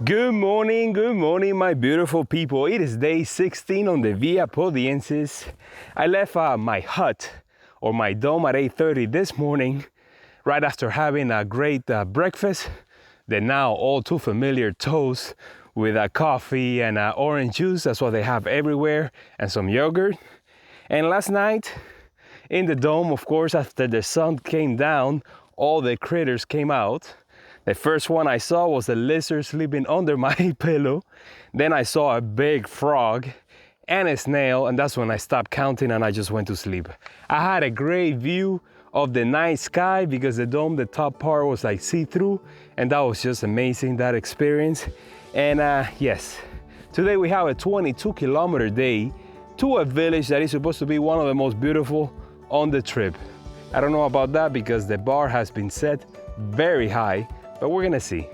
Good morning, my beautiful people. It is day 16 on the Via Podiensis. I left my hut or my dome at 8:30 this morning, right after having a great breakfast. The now all too familiar toast with coffee and orange juice. That's what they have everywhere, and some yogurt. And last night in the dome, of course, after the sun came down, all the critters came out. The first one I saw was a lizard sleeping under my pillow. Then I saw a big frog and a snail, and that's when I stopped counting and I just went to sleep. I had a great view of the night sky because the dome, the top part was like see-through, and that was just amazing, that experience. And yes, today we have a 22-kilometer day to a village that is supposed to be one of the most beautiful on the trip. I don't know about that because the bar has been set very high, but we're gonna see.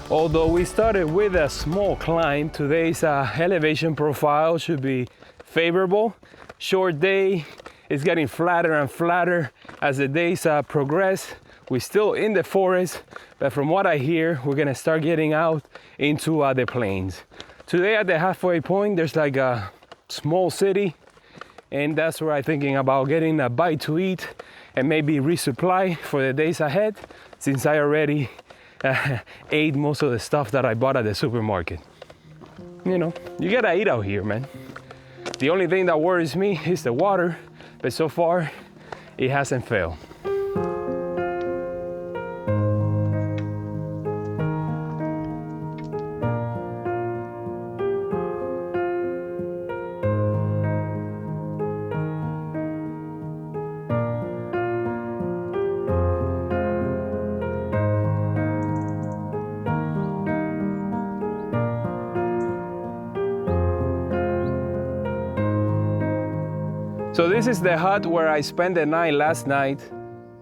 Although we started with a small climb, today's elevation profile should be favorable. Short day, it's getting flatter and flatter as the days progress. We're still in the forest, but from what I hear, we're gonna start getting out into the plains. Today at the halfway point, there's like a small city, and that's where I'm thinking about getting a bite to eat and maybe resupply for the days ahead, since I already ate most of the stuff that I bought at the supermarket. You know, you gotta eat out here, man. The only thing that worries me is the water, but so far it hasn't failed. So this is the hut where I spent the night last night.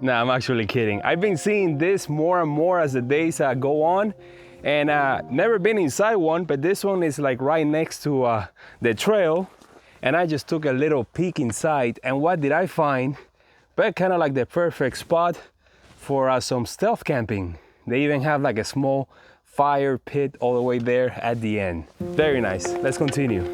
Nah, I'm actually kidding. I've been seeing this more and more as the days go on, and never been inside one, but this one is like right next to the trail, and I just took a little peek inside, and what did I find? But kind of like the perfect spot for some stealth camping. They even have like a small fire pit all the way there at the end. Very nice. Let's continue.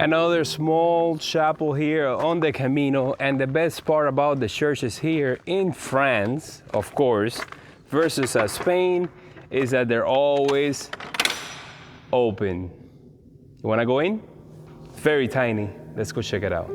Another small chapel here on the Camino, and the best part about the churches here in France, of course, versus Spain, is that they're always open. You wanna go in? Very tiny. Let's go check it out.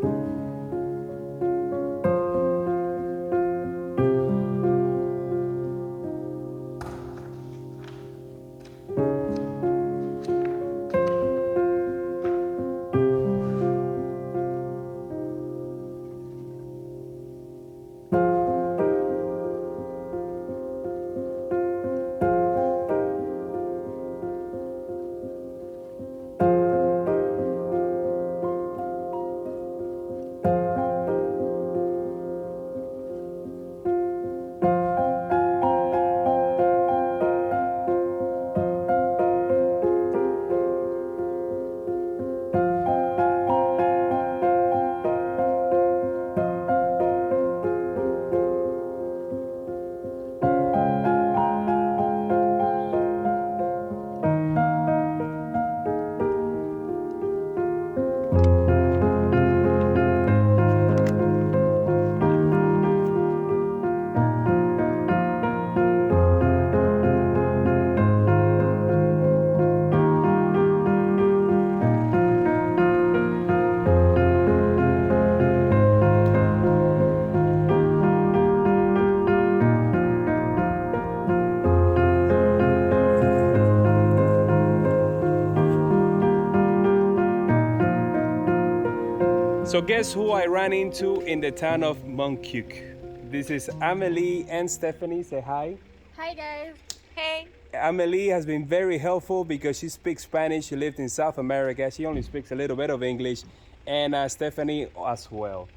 So guess who I ran into in the town of Montcuq? This is Amelie and Stephanie. Say hi. Hi guys. Hey. Amelie has been very helpful because she speaks Spanish. She lived in South America. She only speaks a little bit of English. And Stephanie as well.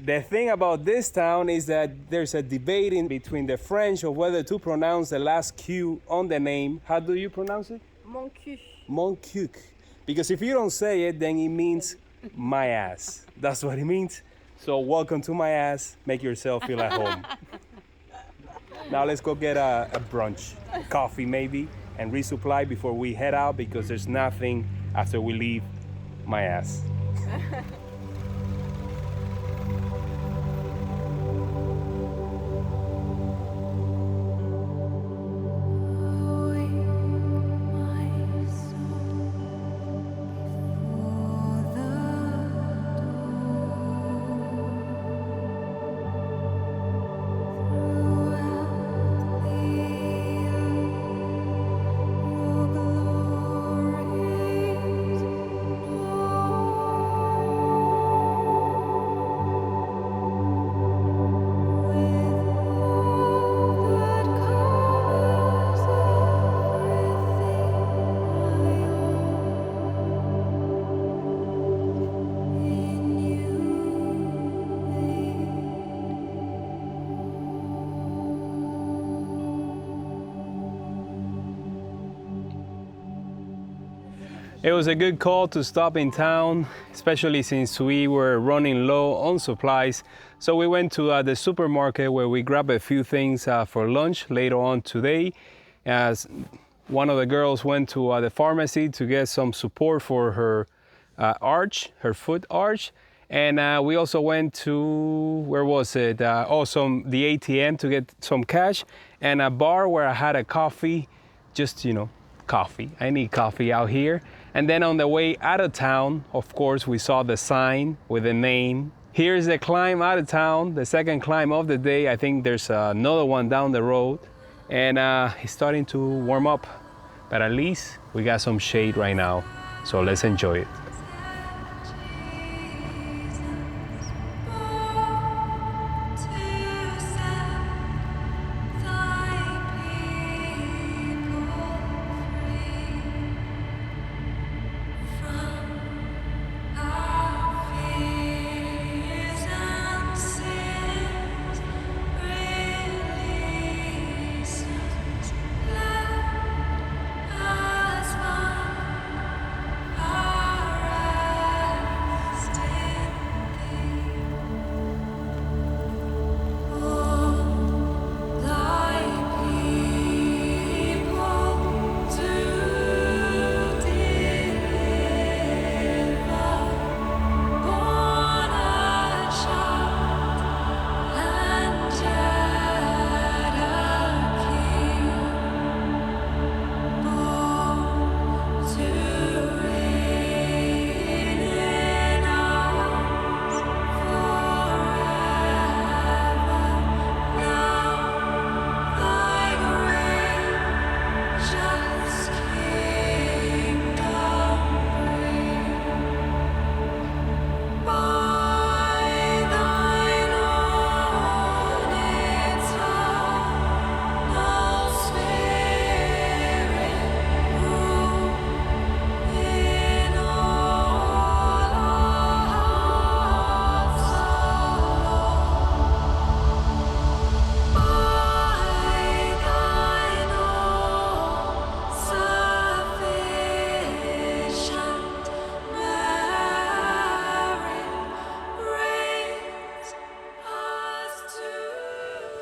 The thing about this town is that there's a debate in between the French of whether to pronounce the last Q on the name. How do you pronounce it? Montcuq. Montcuq. Because if you don't say it, then it means my ass. That's what it means. So welcome to my ass. Make yourself feel at home. Now let's go get a brunch, coffee maybe, and resupply before we head out because there's nothing after we leave my ass. It was a good call to stop in town, especially since we were running low on supplies. So we went to the supermarket where we grabbed a few things for lunch later on today. As one of the girls went to the pharmacy to get some support for her her foot arch. And we also went to, where was it? The ATM to get some cash, and a bar where I had a coffee, just, coffee. I need coffee out here. And then on the way out of town, of course, we saw the sign with the name. Here's the climb out of town, the second climb of the day. I think there's another one down the road. And it's starting to warm up, but at least we got some shade right now. So let's enjoy it.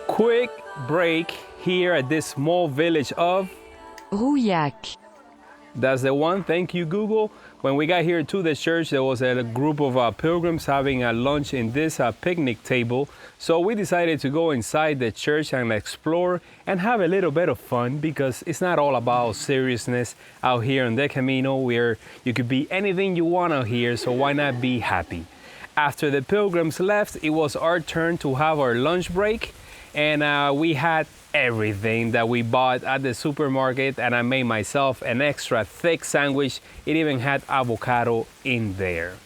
Quick break here at this small village of Rouillac. That's the one. Thank you, Google. When we got here to the church, there was a group of pilgrims having a lunch in this picnic table. So we decided to go inside the church and explore and have a little bit of fun, because it's not all about seriousness out here on the Camino, where you could be anything you want out here. So why not be happy? After the pilgrims left, it was our turn to have our lunch break. And we had everything that we bought at the supermarket, and I made myself an extra thick sandwich. It even had avocado in there.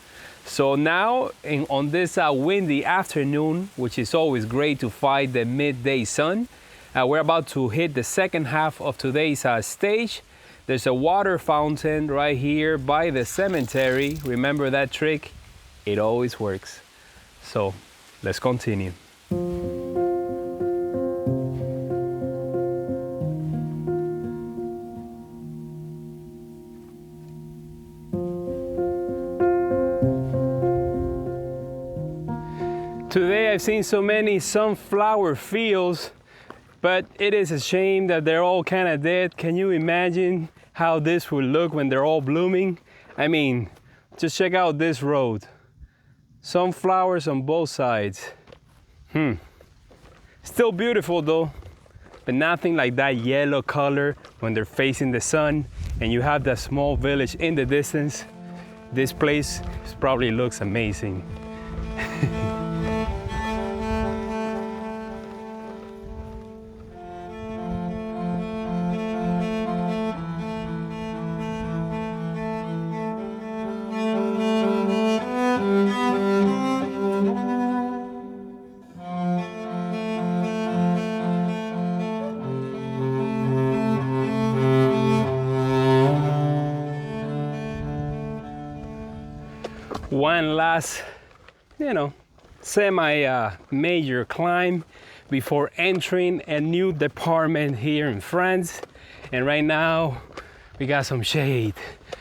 So now on this windy afternoon, which is always great to fight the midday sun, we're about to hit the second half of today's stage. There's a water fountain right here by the cemetery. Remember that trick? It always works. So let's continue. Today I've seen so many sunflower fields, but it is a shame that they're all kind of dead. Can you imagine how this would look when they're all blooming? I mean, just check out this road. Sunflowers on both sides. Still beautiful though, but nothing like that yellow color when they're facing the sun and you have that small village in the distance. This place probably looks amazing. One last, semi-major climb before entering a new department here in France. And right now we got some shade,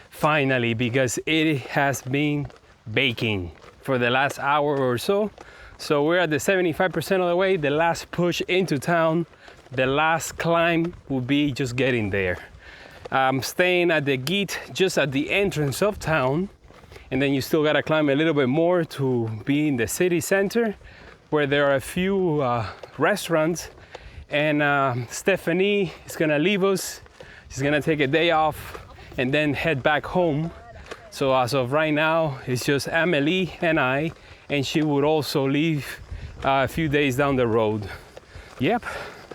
finally, because it has been baking for the last hour or so. So we're at the 75% of the way, the last push into town. The last climb will be just getting there. I'm staying at the Gite, just at the entrance of town. And then you still gotta climb a little bit more to be in the city center, where there are a few restaurants. And Stephanie is gonna leave us. She's gonna take a day off and then head back home. So as of right now, it's just Amelie and I, and she would also leave a few days down the road. Yep,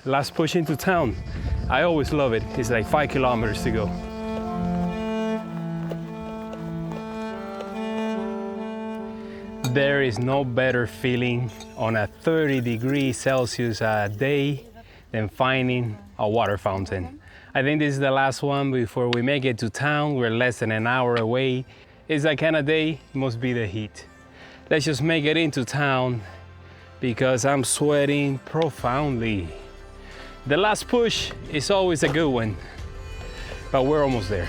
last push into town. I always love it. It's like 5 kilometers to go. There is no better feeling on a 30 degrees Celsius day than finding a water fountain. I think this is the last one before we make it to town. We're less than an hour away. It's that kind of day, it must be the heat. Let's just make it into town because I'm sweating profoundly. The last push is always a good one, but we're almost there.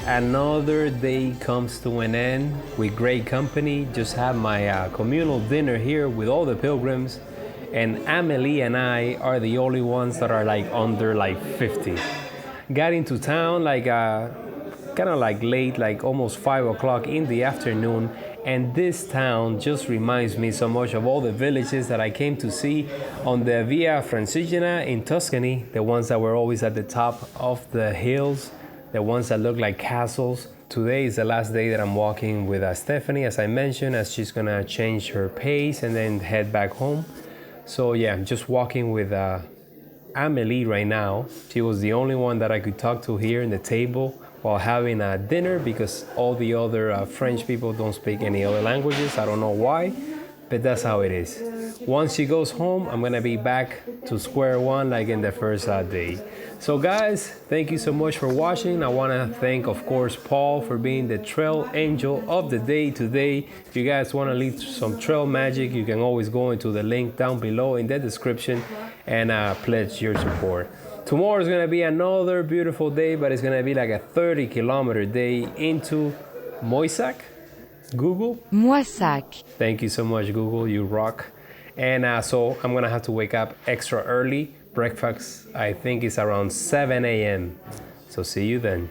Another day comes to an end with great company. Just had my communal dinner here with all the pilgrims, and Amelie and I are the only ones that are like under 50. Got into town like kind of like late, like almost 5 o'clock in the afternoon, and this town just reminds me so much of all the villages that I came to see on the Via Francigena in Tuscany, the ones that were always at the top of the hills, the ones that look like castles. Today is the last day that I'm walking with Stephanie, as I mentioned, as she's gonna change her pace and then head back home. So yeah, I'm just walking with Amelie right now. She was the only one that I could talk to here in the table while having a dinner because all the other French people don't speak any other languages. I don't know why, but that's how it is. Once she goes home, I'm gonna be back to square one like in the first day. So guys, thank you so much for watching. I wanna thank, of course, Paul for being the trail angel of the day today. If you guys wanna leave some trail magic, you can always go into the link down below in the description and pledge your support. Tomorrow is gonna be another beautiful day, but it's gonna be like a 30-kilometer day into Moissac. Google? Moissac. Thank you so much, Google. You rock. And so I'm gonna have to wake up extra early. Breakfast, I think, is around 7 a.m. So see you then.